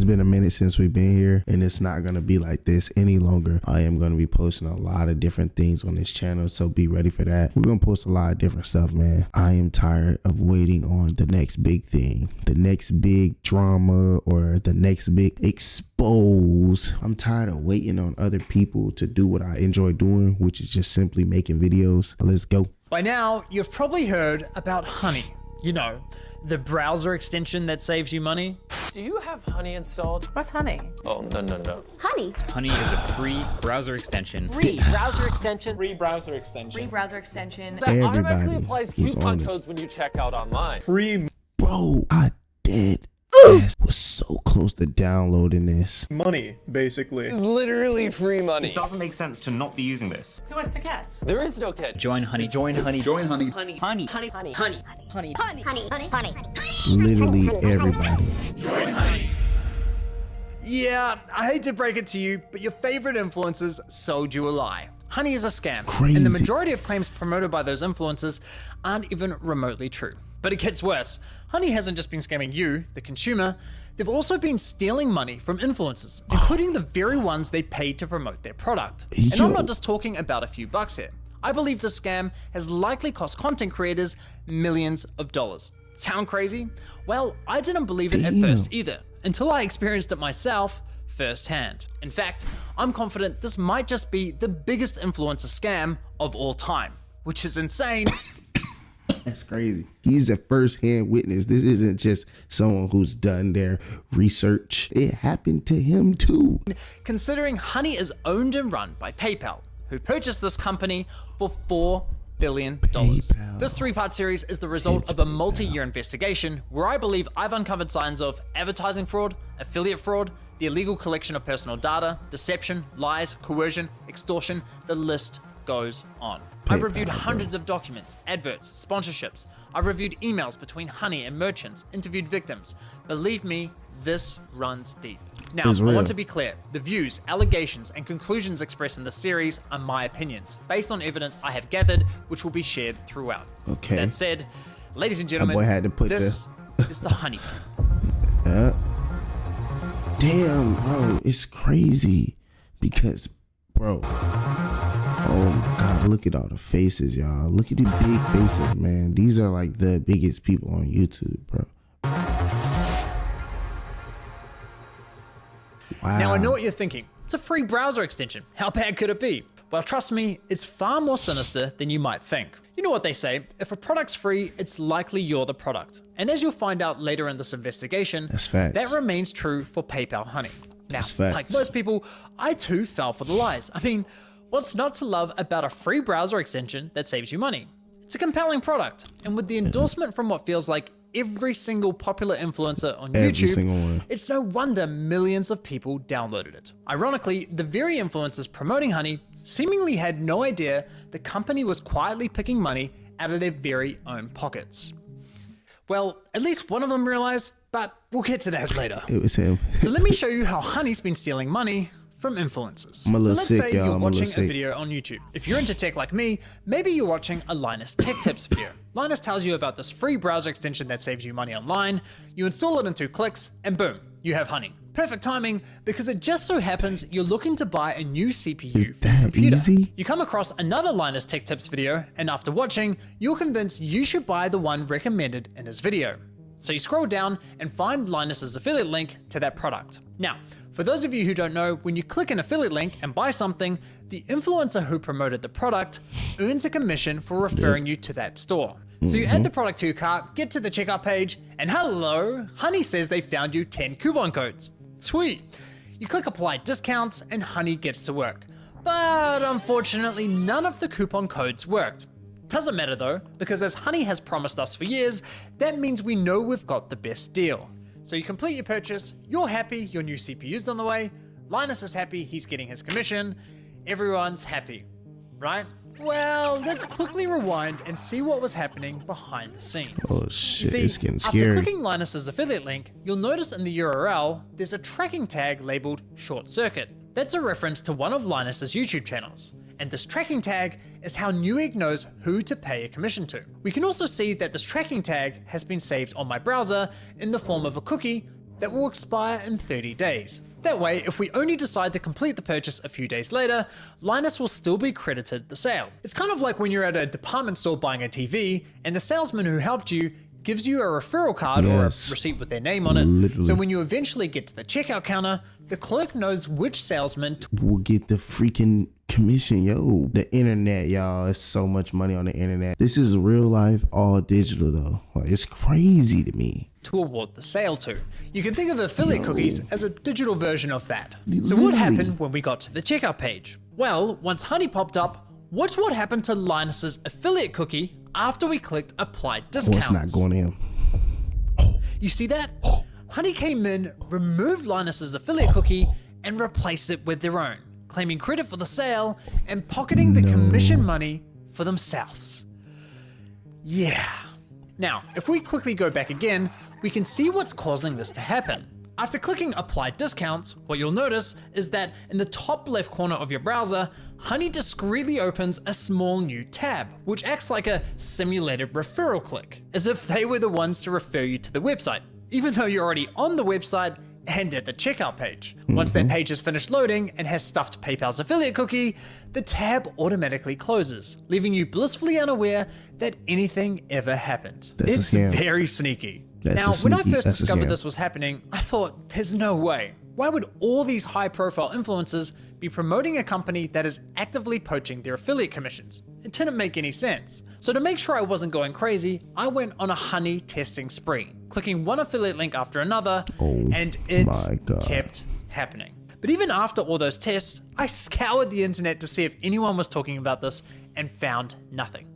been a minute since we've been here, and it's not going to be like this any longer. I am going to be posting a lot of different things on this channel, so be ready for that. We're going to post a lot of different stuff, man. I am tired of waiting on the next big thing, the next big drama, or the next big expose. I'm tired of waiting on other people to do what I enjoy doing, which is just simply making videos. Let's go. By now, you've probably heard about Honey. You know, the browser extension that saves you money. Do you have Honey installed? What's Honey? Oh, no. Honey. Honey is a free browser extension. Free browser extension. Free browser extension. Free browser extension. That automatically applies coupon codes when you check out online. Free Bro, I did. Was so close to downloading this. money, basically. It's literally free money. It doesn't make sense to not be using this. So what's the catch? There is no catch. Join Honey. Join Honey. Join Honey. Honey. Honey. Honey. Honey. Honey. Honey. Honey. Honey. Honey. Literally everybody. Join Honey. Yeah, I hate to break it to you, but your favorite influencers sold you a lie. Honey is a scam, Crazy. and the majority of claims promoted by those influencers aren't even remotely true. But it gets worse. Honey hasn't just been scamming you, the consumer, they've also been stealing money from influencers, including the very ones they paid to promote their product. And I'm not just talking about a few bucks here. I believe the scam has likely cost content creators millions of dollars. Sound crazy? Well, I didn't believe it at first either, until I experienced it myself firsthand. In fact, I'm confident this might just be the biggest influencer scam of all time, which is insane. That's crazy. He's a first-hand witness. This isn't just someone who's done their research. It happened to him too. Considering Honey is owned and run by PayPal, who purchased this company for $4 billion. PayPal. This three-part series is the result of a multi-year investigation where I believe I've uncovered signs of advertising fraud, affiliate fraud, the illegal collection of personal data, deception, lies, coercion, extortion, the list goes on. I've reviewed hundreds of documents, adverts, sponsorships. I've reviewed emails between Honey and merchants, interviewed victims. Believe me, this runs deep. Now, I want to be clear. The views, allegations, and conclusions expressed in this series are my opinions, based on evidence I have gathered, which will be shared throughout. Okay. That said, ladies and gentlemen, boy had to put this is the Honey Team. Damn, bro, it's crazy because, bro, oh my God, look at all the faces, y'all. Look at the big faces, man. These are like the biggest people on YouTube, bro. Wow. Now, I know what you're thinking. It's a free browser extension. How bad could it be? Well, trust me, it's far more sinister than you might think. You know what they say, if a product's free, it's likely you're the product. And as you'll find out later in this investigation, That's facts. that remains true for PayPal Honey. Now, That's facts. like most people, I too fell for the lies. I mean, what's not to love about a free browser extension that saves you money? It's a compelling product. And with the endorsement from what feels like every single popular influencer on YouTube, it's no wonder millions of people downloaded it. Ironically, the very influencers promoting Honey seemingly had no idea the company was quietly picking money out of their very own pockets. Well, at least one of them realized, but we'll get to that later. It was him. So let me show you how Honey's been stealing money from influencers. I'm a little So let's sick, say y'all. you're I'm a watching little a sick. video on YouTube. If you're into tech like me, maybe you're watching a Linus Tech Tips video. Linus tells you about this free browser extension that saves you money online. You install it in 2 clicks, and boom, you have Honey. Perfect timing, because it just so happens you're looking to buy a new CPU Is for your that computer. easy? You come across another Linus Tech Tips video, and after watching, you're convinced you should buy the one recommended in his video. So you scroll down and find Linus's affiliate link to that product. Now, for those of you who don't know, when you click an affiliate link and buy something, the influencer who promoted the product earns a commission for referring you to that store. So you add the product to your cart, get to the checkout page, and hello, Honey says they found you 10 coupon codes. Sweet. You click apply discounts and Honey gets to work. But unfortunately, none of the coupon codes worked. Doesn't matter though, because as Honey has promised us for years, that means we know we've got the best deal. So you complete your purchase, you're happy, your new CPU's on the way, Linus is happy, he's getting his commission, everyone's happy, right? Well, let's quickly rewind and see what was happening behind the scenes. Oh You shit, see, it's getting after scary. clicking Linus's affiliate link, you'll notice in the URL, there's a tracking tag labeled short circuit. That's a reference to one of Linus's YouTube channels. And this tracking tag is how Newegg knows who to pay a commission to. We can also see that this tracking tag has been saved on my browser in the form of a cookie that will expire in 30 days. That way, if we only decide to complete the purchase a few days later, Linus will still be credited the sale. It's kind of like when you're at a department store buying a TV and the salesman who helped you gives you a referral card or a receipt with their name on it. Literally. So when you eventually get to the checkout counter, the clerk knows which salesman will get the freaking commission. Yo, the internet, y'all, it's so much money on the internet. This is real life, all digital though. Like, it's crazy to me. To award the sale to. You can think of affiliate cookies as a digital version of that. So what happened when we got to the checkout page? Well, once Honey popped up, watch what happened to Linus's affiliate cookie after we clicked apply discounts. Oh, it's not going in. You see that? Honey came in, removed Linus's affiliate cookie, and replaced it with their own, claiming credit for the sale and pocketing the commission money for themselves. Yeah. Now, if we quickly go back again, we can see what's causing this to happen. After clicking apply discounts, what you'll notice is that in the top left corner of your browser, Honey discreetly opens a small new tab, which acts like a simulated referral click, as if they were the ones to refer you to the website, even though you're already on the website and at the checkout page. Once that page is finished loading and has stuffed PayPal's affiliate cookie, the tab automatically closes, leaving you blissfully unaware that anything ever happened. It's very sneaky. Now, when I first discovered this was happening, I thought, there's no way. Why would all these high-profile influencers be promoting a company that is actively poaching their affiliate commissions? It didn't make any sense. So to make sure I wasn't going crazy, I went on a Honey testing spree, clicking one affiliate link after another, and it kept happening. But even after all those tests, I scoured the internet to see if anyone was talking about this and found nothing.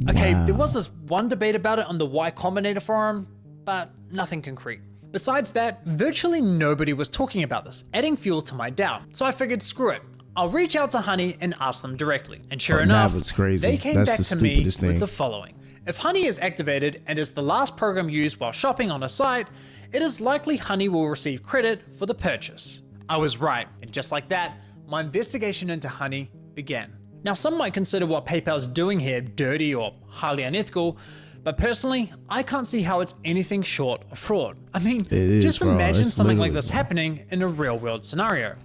Okay, there was this one debate about it on the Y Combinator forum, but nothing concrete. Besides that, virtually nobody was talking about this, adding fuel to my doubt. So I figured, screw it. I'll reach out to Honey and ask them directly. And sure enough, they came back to me with the following. If Honey is activated and is the last program used while shopping on a site, it is likely Honey will receive credit for the purchase. I was right, and just like that, my investigation into Honey began. Now, some might consider what PayPal's doing here dirty or highly unethical, but personally, I can't see how it's anything short of fraud. I mean, just imagine something like this happening in a real world scenario.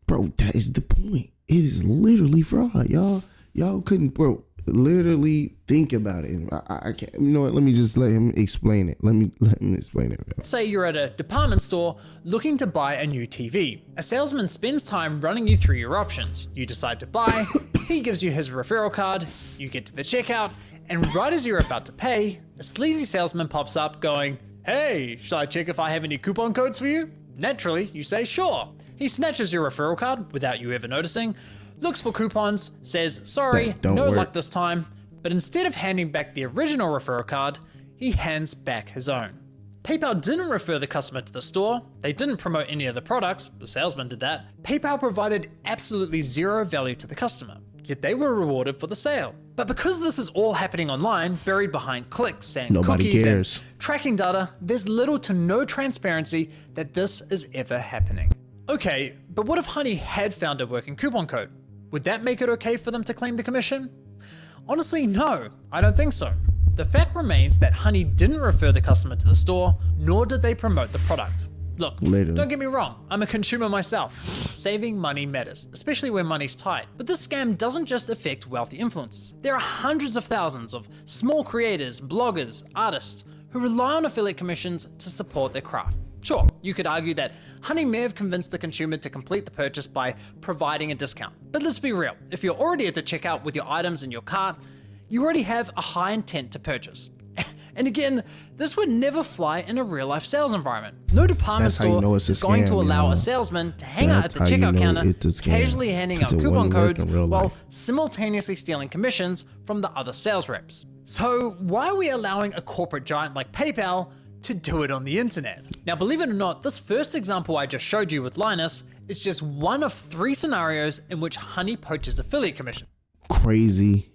Bro, that is the point. It is literally fraud, y'all. Y'all couldn't, bro, literally think about it. I can't, you know what, let me just let him explain it. Let me explain it. Let's say you're at a department store looking to buy a new TV. A salesman spends time running you through your options. You decide to buy, he gives you his referral card, you get to the checkout, and right as you're about to pay, a sleazy salesman pops up going, "Hey, shall I check if I have any coupon codes for you?" Naturally, you say sure. He snatches your referral card without you ever noticing, looks for coupons, says, "Sorry, no luck this time," but instead of handing back the original referral card, he hands back his own. PayPal didn't refer the customer to the store, they didn't promote any of the products, the salesman did that. PayPal provided absolutely zero value to the customer, yet they were rewarded for the sale. But because this is all happening online, buried behind clicks and cookies and tracking data, there's little to no transparency that this is ever happening. Okay, but what if Honey had found a working coupon code? Would that make it okay for them to claim the commission? Honestly, no, I don't think so. The fact remains that Honey didn't refer the customer to the store, nor did they promote the product. Look, don't get me wrong, I'm a consumer myself. Saving money matters, especially when money's tight. But this scam doesn't just affect wealthy influencers. There are hundreds of thousands of small creators, bloggers, artists who rely on affiliate commissions to support their craft. Sure, you could argue that Honey may have convinced the consumer to complete the purchase by providing a discount. But let's be real, if you're already at the checkout with your items in your cart, you already have a high intent to purchase. And again, this would never fly in a real life sales environment. No department store is going to allow a salesman to hang out at the checkout counter, casually handing out coupon codes while simultaneously stealing commissions from the other sales reps. So why are we allowing a corporate giant like PayPal to do it on the internet? Now, believe it or not, this first example I just showed you with Linus is just one of 3 scenarios in which Honey poaches affiliate commission. Crazy,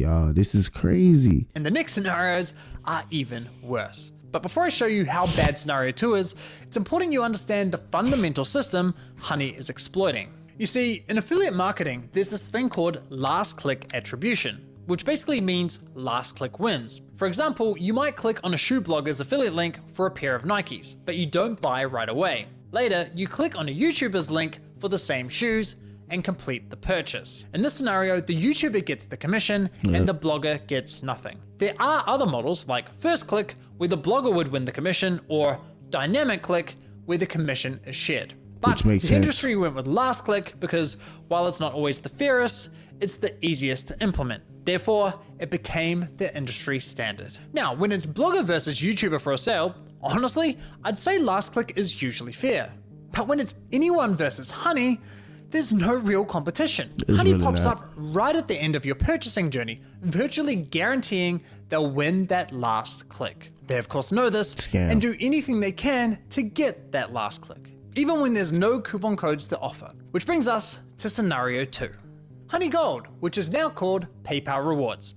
y'all. This is crazy. And the next scenarios are even worse. But before I show you how bad scenario 2 is, it's important you understand the fundamental system Honey is exploiting. You see, in affiliate marketing, there's this thing called last click attribution, which basically means last click wins. For example, you might click on a shoe blogger's affiliate link for a pair of Nikes, but you don't buy right away. Later, you click on a YouTuber's link for the same shoes and complete the purchase. In this scenario, the YouTuber gets the commission and the blogger gets nothing. There are other models like first click, where the blogger would win the commission, or dynamic click, where the commission is shared. But the industry went with last click because while it's not always the fairest, it's the easiest to implement. Therefore, it became the industry standard. Now, when it's blogger versus YouTuber for a sale, honestly, I'd say last click is usually fair. But when it's anyone versus Honey, there's no real competition. Honey really pops up right at the end of your purchasing journey, virtually guaranteeing they'll win that last click. They of course know this and do anything they can to get that last click, even when there's no coupon codes to offer. Which brings us to scenario 2. Honey Gold, which is now called PayPal Rewards.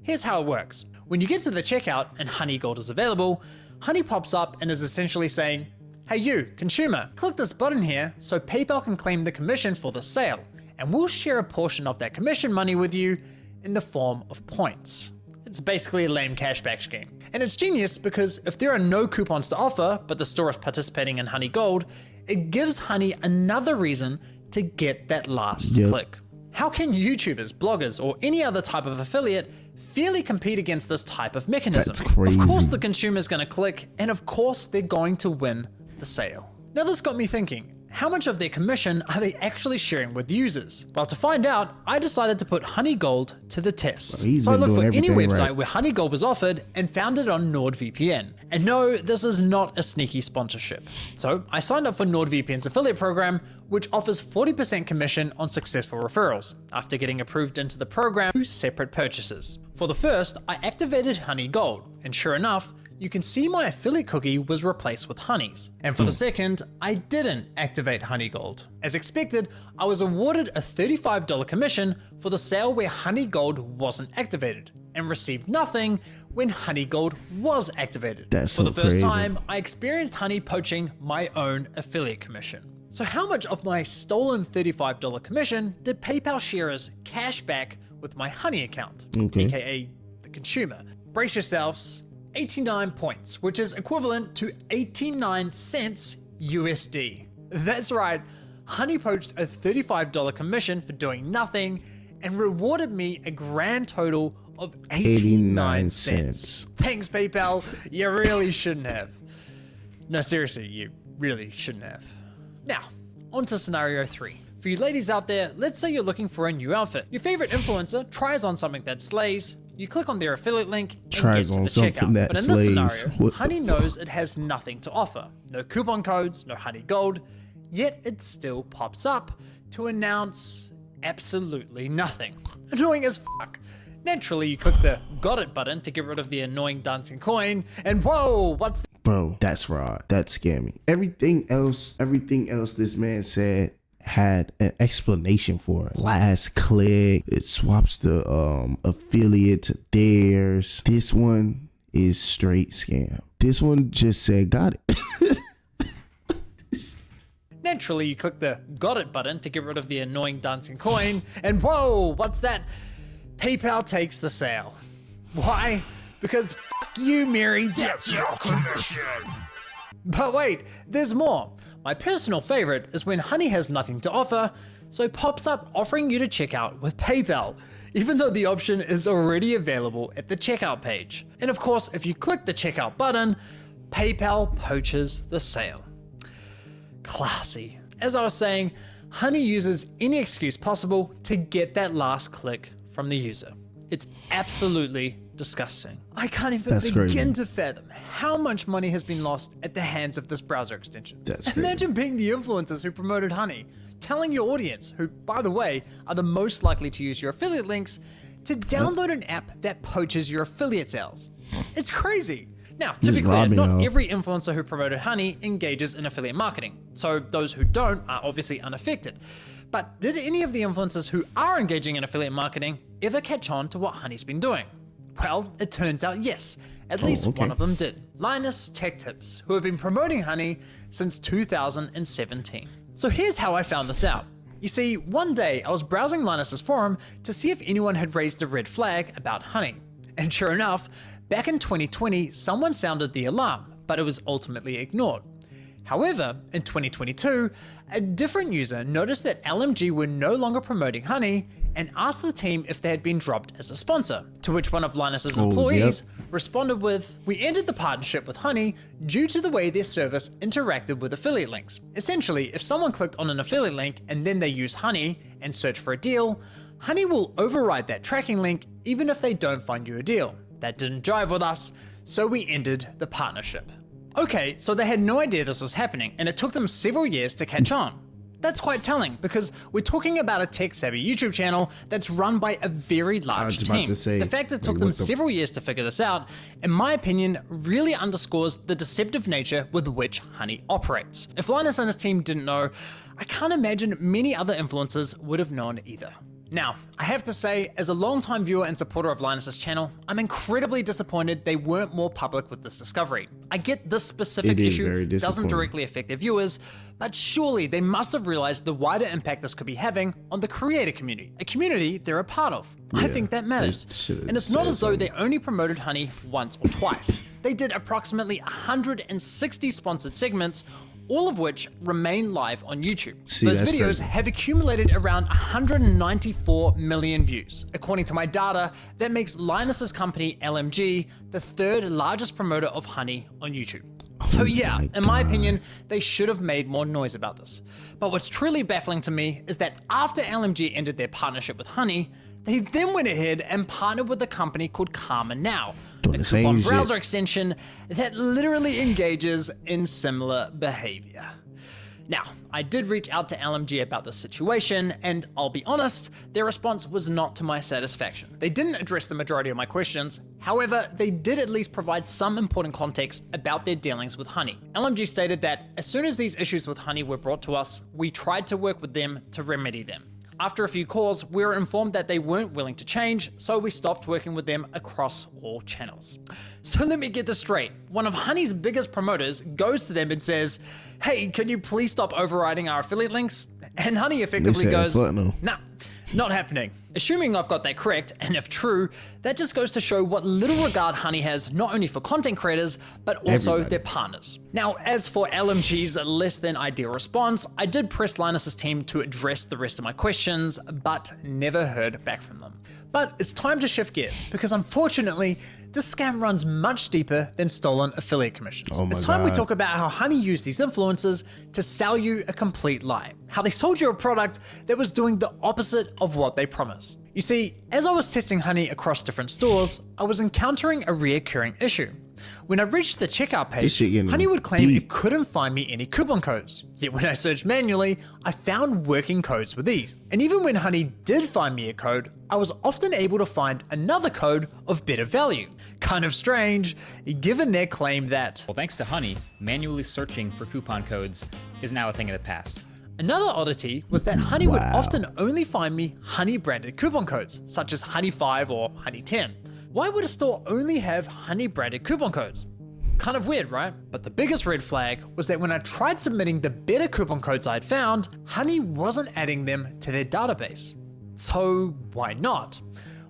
Here's how it works. When you get to the checkout and Honey Gold is available, Honey pops up and is essentially saying, "Hey you, consumer, click this button here so PayPal can claim the commission for the sale, and we'll share a portion of that commission money with you in the form of points." It's basically a lame cashback scheme. And it's genius because if there are no coupons to offer, but the store is participating in Honey Gold, it gives Honey another reason to get that last click. How can YouTubers, bloggers, or any other type of affiliate fairly compete against this type of mechanism? That's crazy. Of course the consumer's gonna click, and of course they're going to win the sale. Now this got me thinking, how much of their commission are they actually sharing with users? Well, to find out, I decided to put Honey Gold to the test. So I looked for any website where Honey Gold was offered and found it on NordVPN. And no, this is not a sneaky sponsorship. So I signed up for NordVPN's affiliate program, which offers 40% commission on successful referrals after getting approved into the program through separate purchases. For the first, I activated Honey Gold, and sure enough, you can see my affiliate cookie was replaced with Honey's. And for the second, I didn't activate Honey Gold. As expected, I was awarded a $35 commission for the sale where Honey Gold wasn't activated, and received nothing when Honey Gold was activated. For the first time, I experienced Honey poaching my own affiliate commission. So how much of my stolen $35 commission did PayPal share as cash back with my Honey account, aka the consumer? Brace yourselves. 89 points, which is equivalent to 89 cents USD. That's right, Honey poached a $35 commission for doing nothing and rewarded me a grand total of 89 cents. Thanks, PayPal. You really shouldn't have. No, seriously, you really shouldn't have. Now, on to scenario 3. For you ladies out there, let's say you're looking for a new outfit. Your favorite influencer tries on something that slays, you click on their affiliate link and get to the checkout. But in this scenario, Honey knows it has nothing to offer. No coupon codes, no Honey Gold, yet it still pops up to announce absolutely nothing. Annoying as fuck. Naturally, you click the got it button to get rid of the annoying dancing coin, and whoa, what's that? Bro, that's fraud. That's scammy. Everything else this man said had an explanation for it. Last click, it swaps the affiliate to theirs. This one is straight scam. This one just said got it. Naturally, you click the got it button to get rid of the annoying dancing coin, and whoa, what's that? PayPal takes the sale. Why? Because fuck you, Mary, that's your commission. But wait, there's more. My personal favorite is when Honey has nothing to offer, so it pops up offering you to check out with PayPal, even though the option is already available at the checkout page. And of course, if you click the checkout button, PayPal poaches the sale. Classy. As I was saying, Honey uses any excuse possible to get that last click from the user. It's absolutely disgusting. I can't even begin to fathom how much money has been lost at the hands of this browser extension. Imagine being the influencers who promoted Honey, telling your audience, who by the way are the most likely to use your affiliate links, to download an app that poaches your affiliate sales. It's crazy. Now, to be clear, not every influencer who promoted Honey engages in affiliate marketing, so those who don't are obviously unaffected. But did any of the influencers who are engaging in affiliate marketing ever catch on to what Honey's been doing? Well, it turns out yes, at least one of them did. Linus Tech Tips, who have been promoting Honey since 2017. So here's how I found this out. You see, one day I was browsing Linus's forum to see if anyone had raised a red flag about honey. And sure enough, back in 2020, someone sounded the alarm, but it was ultimately ignored. However, in 2022, a different user noticed that LMG were no longer promoting honey and asked the team if they had been dropped as a sponsor, to which one of Linus's employees responded with, "We ended the partnership with Honey due to the way their service interacted with affiliate links. Essentially, if someone clicked on an affiliate link and then they use Honey and search for a deal, Honey will override that tracking link even if they don't find you a deal. That didn't jive with us, so we ended the partnership." Okay, so they had no idea this was happening, and it took them several years to catch on. That's quite telling, because we're talking about a tech-savvy YouTube channel that's run by a very large team. The fact that it took them several years to figure this out, in my opinion, really underscores the deceptive nature with which Honey operates. If Linus and his team didn't know, I can't imagine many other influencers would have known either. Now, I have to say, as a longtime viewer and supporter of Linus's channel, I'm incredibly disappointed they weren't more public with this discovery. I get this specific issue doesn't directly affect their viewers, but surely they must have realized the wider impact this could be having on the creator community, a community they're a part of. I think that matters. And it's not as though they only promoted Honey once or twice. They did approximately 160 sponsored segments, all of which remain live on YouTube. Those videos have accumulated around 194 million views. According to my data, that makes Linus's company, LMG, the third largest promoter of Honey on YouTube. So yeah, in my opinion, they should have made more noise about this. But what's truly baffling to me is that after LMG ended their partnership with Honey, they then went ahead and partnered with a company called Karma Now, a coupon browser extension that literally engages in similar behavior. Now, I did reach out to LMG about this situation, and I'll be honest, their response was not to my satisfaction. They didn't address the majority of my questions, however, they did at least provide some important context about their dealings with Honey. LMG stated that as soon as these issues with Honey were brought to us, we tried to work with them to remedy them. After a few calls, we were informed that they weren't willing to change, so we stopped working with them across all channels. So let me get this straight. One of Honey's biggest promoters goes to them and says, "Hey, can you please stop overriding our affiliate links?" And Honey effectively goes, "Nah, not happening." Assuming I've got that correct, and if true, that just goes to show what little regard Honey has not only for content creators, but also their partners. Now, as for LMG's less than ideal response, I did press Linus's team to address the rest of my questions, but never heard back from them. But it's time to shift gears, because unfortunately, this scam runs much deeper than stolen affiliate commissions. It's time we talk about how Honey used these influencers to sell you a complete lie. How they sold you a product that was doing the opposite of what they promised. You see, as I was testing Honey across different stores, I was encountering a reoccurring issue. When I reached the checkout page, Honey would claim it couldn't find me any coupon codes. Yet when I searched manually, I found working codes with ease. And even when Honey did find me a code, I was often able to find another code of better value. Kind of strange, given their claim that, well, thanks to Honey, manually searching for coupon codes is now a thing of the past. Another oddity was that Honey would often only find me Honey branded coupon codes, such as Honey 5 or Honey 10. Why would a store only have Honey branded coupon codes? Kind of weird, right? But the biggest red flag was that when I tried submitting the better coupon codes I'd found, Honey wasn't adding them to their database. So why not?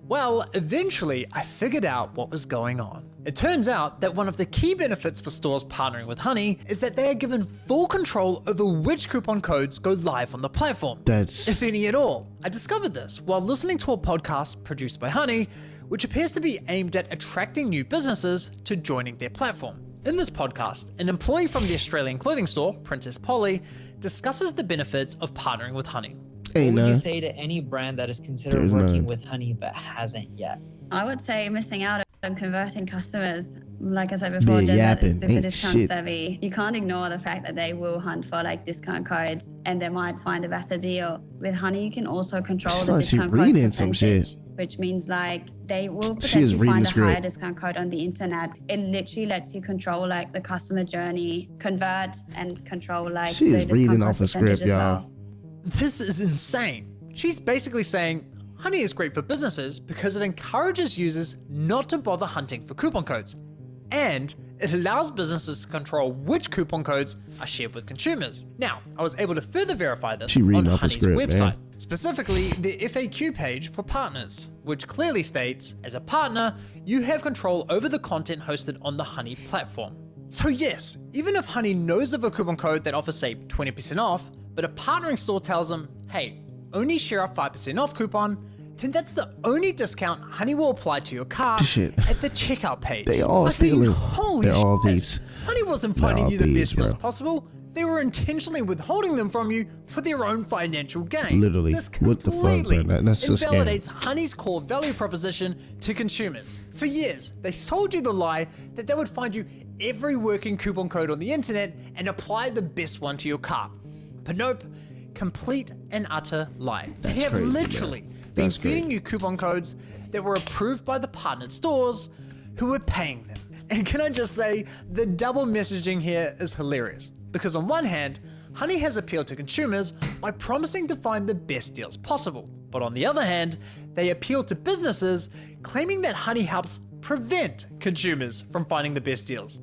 Well, eventually I figured out what was going on. It turns out that one of the key benefits for stores partnering with Honey is that they are given full control over which coupon codes go live on the platform, if any at all. I discovered this while listening to a podcast produced by Honey, which appears to be aimed at attracting new businesses to joining their platform. In this podcast, an employee from the Australian clothing store, Princess Polly, discusses the benefits of partnering with Honey. What would you say to any brand that is considered working with Honey but hasn't yet? I would say missing out on converting customers. Like I said before, Desert is super discount savvy. You can't ignore the fact that they will hunt for like discount codes and they might find a better deal. With Honey, you can also control the discount code percentage, which means like they will potentially find a higher discount code on the internet. It literally lets you control like the customer journey, convert and control like the discount code percentage as well. This is insane. She's basically saying Honey is great for businesses because it encourages users not to bother hunting for coupon codes. and it allows businesses to control which coupon codes are shared with consumers. Now, I was able to further verify this on Honey's website, specifically the FAQ page for partners, which clearly states, as a partner, you have control over the content hosted on the Honey platform. So yes, even if Honey knows of a coupon code that offers, say, 20% off, but a partnering store tells them, hey, only share a 5% off coupon, then that's the only discount Honey will apply to your cart at the checkout page. They all stealing. They're all thieves. Honey wasn't finding you the best deals possible. They were intentionally withholding them from you for their own financial gain. Literally. This What the fuck, bro? That's so scary. invalidates Honey's core value proposition to consumers. For years, they sold you the lie that they would find you every working coupon code on the internet and apply the best one to your cart. But nope, complete and utter lie. They have crazy, literally been feeding you coupon codes that were approved by the partnered stores who were paying them. And can I just say, the double messaging here is hilarious. Because on one hand, Honey has appealed to consumers by promising to find the best deals possible. But on the other hand, they appeal to businesses claiming that Honey helps prevent consumers from finding the best deals.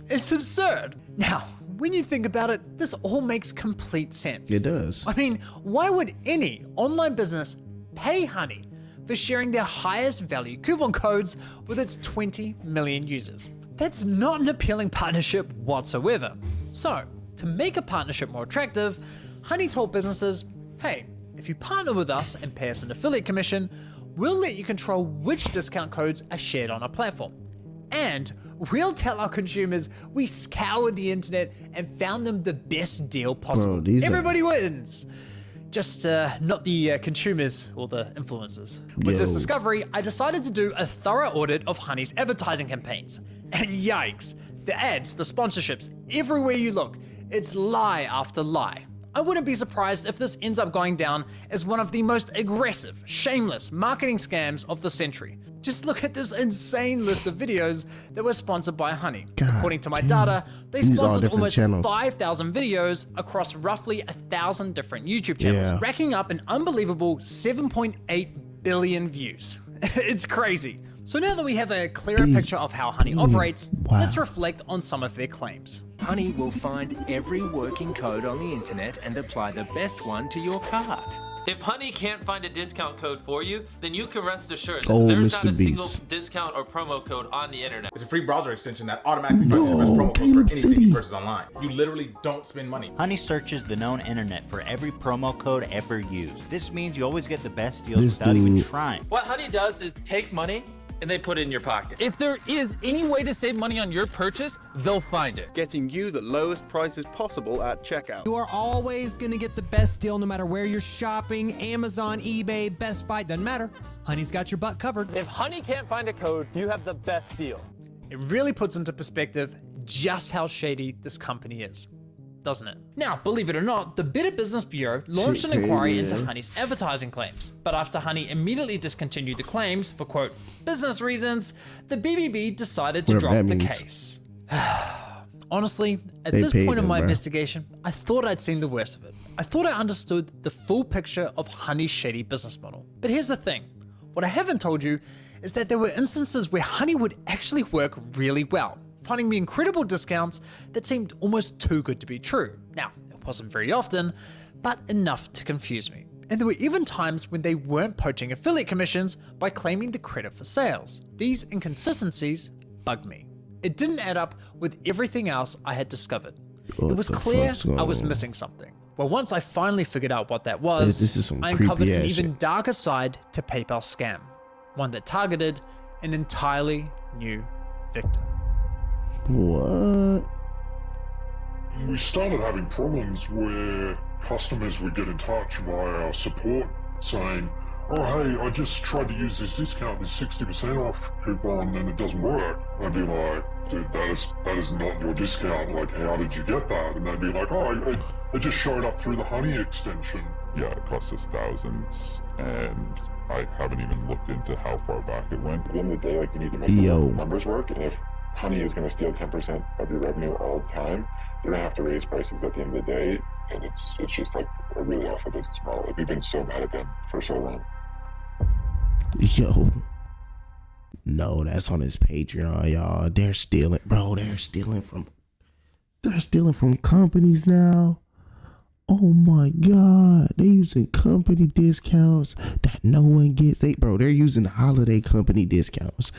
It's absurd. Now, when you think about it, this all makes complete sense. It does. I mean, why would any online business pay Honey for sharing their highest value coupon codes with its 20 million users? That's not an appealing partnership whatsoever. So, to make a partnership more attractive, Honey told businesses, hey, if you partner with us and pay us an affiliate commission, we'll let you control which discount codes are shared on our platform. And we'll tell our consumers we scoured the internet and found them the best deal possible. Bro, Everybody wins. Just not the consumers or the influencers. With this discovery, I decided to do a thorough audit of Honey's advertising campaigns. And yikes, the ads, the sponsorships, everywhere you look, it's lie after lie. I wouldn't be surprised if this ends up going down as one of the most aggressive, shameless marketing scams of the century. Just look at this insane list of videos that were sponsored by Honey. According to my data, they sponsored almost 5,000 videos across roughly 1,000 different YouTube channels, racking up an unbelievable 7.8 billion views. It's crazy. So now that we have a clearer picture of how Honey operates, let's reflect on some of their claims. Honey will find every working code on the internet and apply the best one to your cart. If Honey can't find a discount code for you, then you can rest assured Oh, that there's Mr. not a single Beast. discount or promo code on the internet. It's a free browser extension that automatically finds the best promo code for anything you purchase online. You literally don't spend money. Honey searches the known internet for every promo code ever used. This means you always get the best deals without even trying. What Honey does is take money and they put it in your pocket. If there is any way to save money on your purchase, they'll find it. Getting you the lowest prices possible at checkout. You are always gonna get the best deal no matter where you're shopping. Amazon, eBay, Best Buy, doesn't matter. Honey's got your butt covered. If Honey can't find a code, you have the best deal. It really puts into perspective just how shady this company is, doesn't it? Now, believe it or not, the Better Business Bureau launched an inquiry into Honey's advertising claims. But after Honey immediately discontinued the claims for, quote, business reasons, the BBB decided to drop the case. Honestly, at this point in my investigation, I thought I'd seen the worst of it. I thought I understood the full picture of Honey's shady business model. But here's the thing. What I haven't told you is that there were instances where Honey would actually work really well, finding me incredible discounts that seemed almost too good to be true. Now, it wasn't very often, but enough to confuse me. And there were even times when they weren't poaching affiliate commissions by claiming the credit for sales. These inconsistencies bugged me. It didn't add up with everything else I had discovered. It was clear I was missing something. Well, once I finally figured out what that was, I uncovered an even darker side to PayPal's scam. One that targeted an entirely new victim. What? We started having problems where customers would get in touch via our support saying, oh hey, I just tried to use this discount, this 60% off coupon, and it doesn't work. I'd be like, dude, that is not your discount, like how did you get that? And they'd be like, oh, it just showed up through the Honey extension. Yeah, it cost us thousands, and I haven't even looked into how far back it went. At the end of the day, like, you need to make the numbers work, and if Honey is going to steal 10% of your revenue all the time, you're going to have to raise prices at the end of the day, and it's just like a really awful business model. Like, we've been so bad at them for so long. Yo, No, that's on his Patreon, y'all. They're stealing, bro. They're stealing from companies now. Oh my God, they using company discounts that no one gets. They're using holiday company discounts.